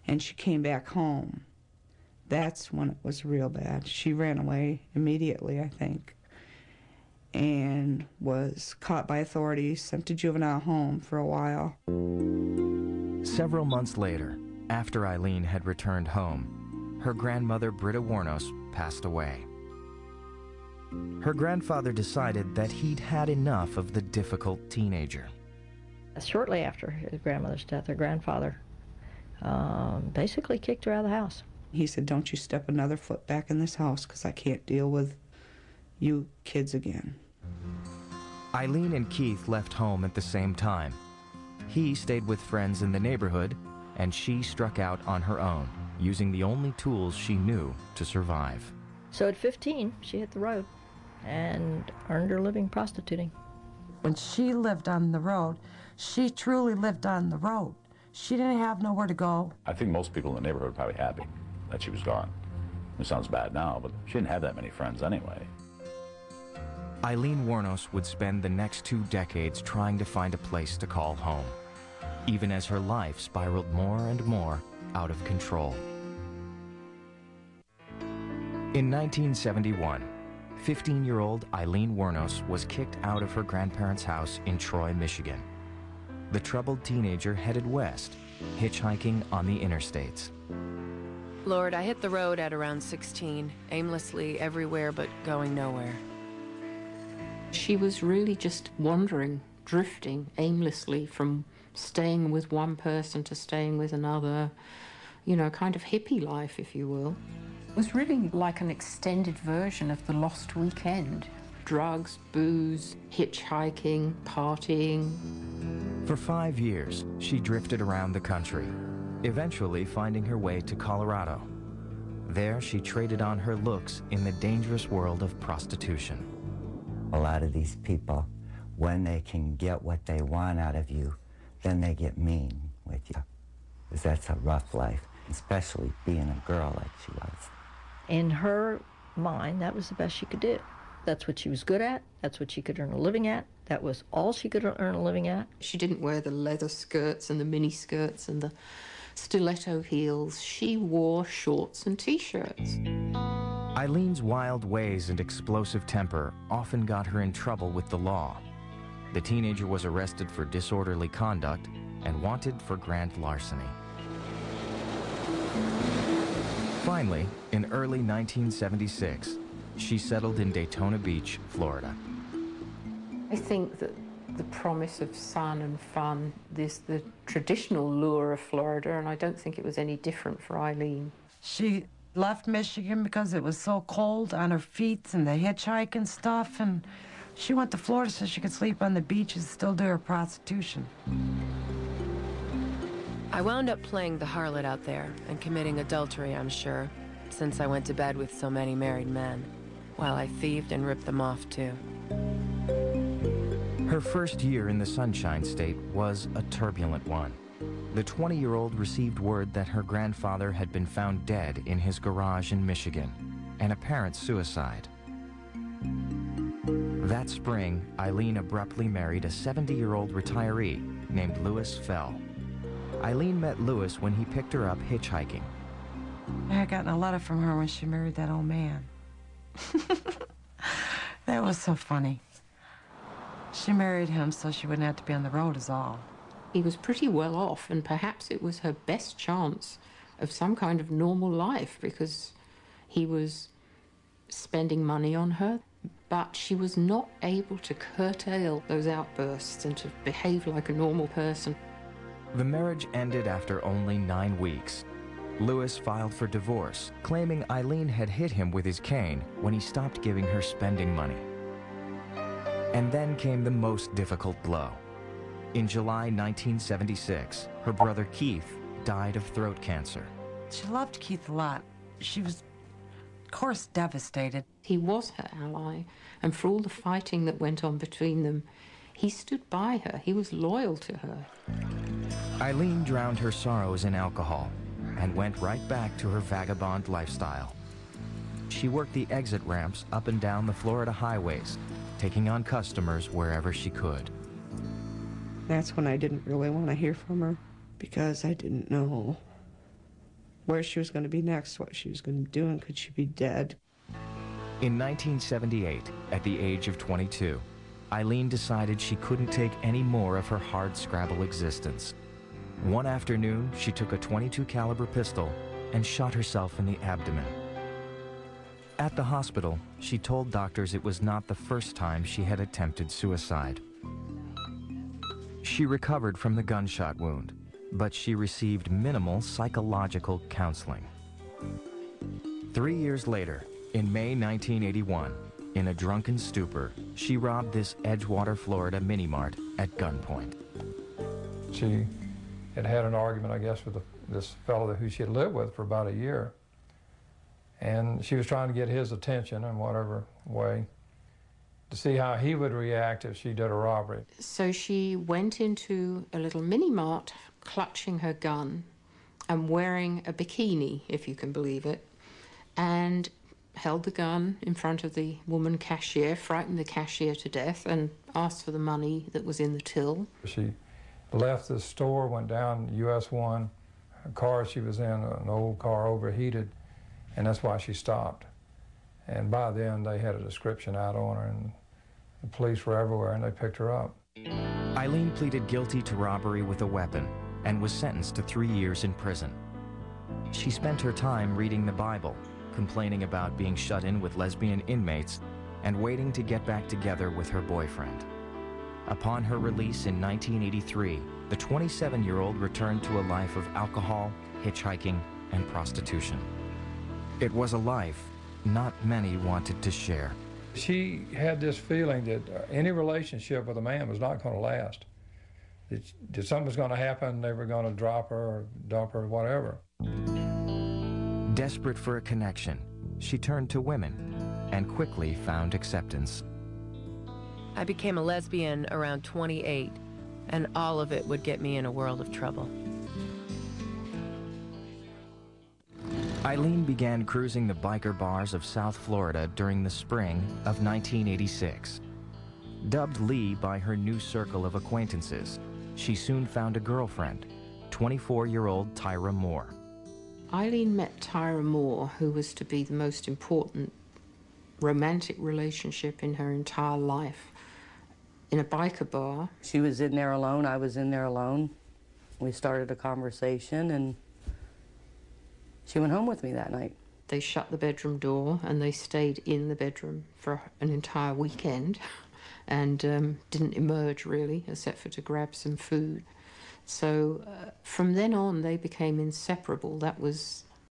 and she came back home. That's when it was real bad. She ran away immediately, I think, and was caught by authorities, sent to juvenile home for a while. Several months later, after Aileen had returned home, her grandmother, Britta Wuornos, passed away. Her grandfather decided that he'd had enough of the difficult teenager. Shortly after his grandmother's death, her grandfather basically kicked her out of the house. He said, "Don't you step another foot back in this house, because I can't deal with you kids again." Aileen and Keith left home at the same time. He stayed with friends in the neighborhood, and she struck out on her own, using the only tools she knew to survive. So at 15, she hit the road and earned her living prostituting. When she lived on the road, she truly lived on the road. She didn't have nowhere to go. I think most people in the neighborhood were probably happy that she was gone. It sounds bad now, but she didn't have that many friends anyway. Aileen Wuornos would spend the next 2 decades trying to find a place to call home, even as her life spiraled more and more out of control. In 1971, 15-year-old Aileen Wuornos was kicked out of her grandparents' house in Troy, Michigan. The troubled teenager headed west, hitchhiking on the interstates. Lord, I hit the road at around 16, aimlessly everywhere but going nowhere. She was really just wandering, drifting aimlessly from staying with one person to staying with another, you know, kind of hippie life, if you will. It was really like an extended version of the Lost Weekend. Drugs, booze, hitchhiking, partying. For 5 years, she drifted around the country, eventually finding her way to Colorado. There, she traded on her looks in the dangerous world of prostitution. A lot of these people, when they can get what they want out of you, then they get mean with you. Because that's a rough life, especially being a girl like she was. In her mind, that was the best she could do. That's what she was good at. That's what she could earn a living at. That was all she could earn a living at. She didn't wear the leather skirts and the mini skirts and the stiletto heels. She wore shorts and T-shirts. Aileen's wild ways and explosive temper often got her in trouble with the law. The teenager was arrested for disorderly conduct and wanted for grand larceny. Finally, in early 1976, she settled in Daytona Beach, Florida. I think that the promise of sun and fun is the traditional lure of Florida, and I don't think it was any different for Aileen. She left Michigan because it was so cold on her feet and the hitchhike and stuff, and she went to Florida so she could sleep on the beach and still do her prostitution. I wound up playing the harlot out there and committing adultery, I'm sure, since I went to bed with so many married men, while I thieved and ripped them off, too. Her first year in the Sunshine State was a turbulent one. The 20-year-old received word that her grandfather had been found dead in his garage in Michigan, an apparent suicide. That spring, Aileen abruptly married a 70-year-old retiree named Louis Fell. Aileen met Louis when he picked her up hitchhiking. I had gotten a letter from her when she married that old man. That was so funny. She married him so she wouldn't have to be on the road is all. He was pretty well off, and perhaps it was her best chance of some kind of normal life because he was spending money on her, but she was not able to curtail those outbursts and to behave like a normal person. The marriage ended after only 9 weeks. Louis filed for divorce, claiming Aileen had hit him with his cane when he stopped giving her spending money. And then came the most difficult blow. In July 1976, her brother Keith died of throat cancer. She loved Keith a lot. She was, of course, devastated. He was her ally, and for all the fighting that went on between them, he stood by her. He was loyal to her. Aileen drowned her sorrows in alcohol and went right back to her vagabond lifestyle. She worked the exit ramps up and down the Florida highways, taking on customers wherever she could. That's when I didn't really want to hear from her. because I didn't know where she was going to be next, what she was going to be doing. Could she be dead? In 1978, at the age of 22, Aileen decided she couldn't take any more of her hardscrabble existence. One afternoon, she took a .22 caliber pistol and shot herself in the abdomen. At the hospital, she told doctors it was not the first time she had attempted suicide. She recovered from the gunshot wound, but she received minimal psychological counseling. 3 years later, in May 1981, in a drunken stupor, she robbed this Edgewater, Florida mini-mart at gunpoint. She had had an argument, I guess, with this fellow who she had lived with for about a year. And she was trying to get his attention in whatever way to see how he would react if she did a robbery. So she went into a little mini-mart, clutching her gun and wearing a bikini, if you can believe it, and held the gun in front of the woman cashier, frightened the cashier to death, and asked for the money that was in the till. She left the store, went down US 1. A car she was in, an old car, overheated, and that's why she stopped. And by then, they had a description out on her, and the police were everywhere, and they picked her up. Aileen pleaded guilty to robbery with a weapon and was sentenced to 3 years in prison. She spent her time reading the Bible, complaining about being shut in with lesbian inmates, and waiting to get back together with her boyfriend. Upon her release in 1983, the 27-year-old returned to a life of alcohol, hitchhiking, and prostitution. It was a life not many wanted to share. She had this feeling that any relationship with a man was not going to last. That something was going to happen, they were going to drop her or dump her or whatever. Desperate for a connection, she turned to women and quickly found acceptance. I became a lesbian around 28, and all of it would get me in a world of trouble. Aileen began cruising the biker bars of South Florida during the spring of 1986. Dubbed Lee by her new circle of acquaintances, she soon found a girlfriend, 24-year-old Tyra Moore. Aileen met Tyra Moore, who was to be the most important romantic relationship in her entire life, in a biker bar. She was in there alone, I was in there alone. We started a conversation, and she went home with me that night. They shut the bedroom door, and they stayed in the bedroom for an entire weekend and didn't emerge, really, except for to grab some food. So from then on, they became inseparable. That was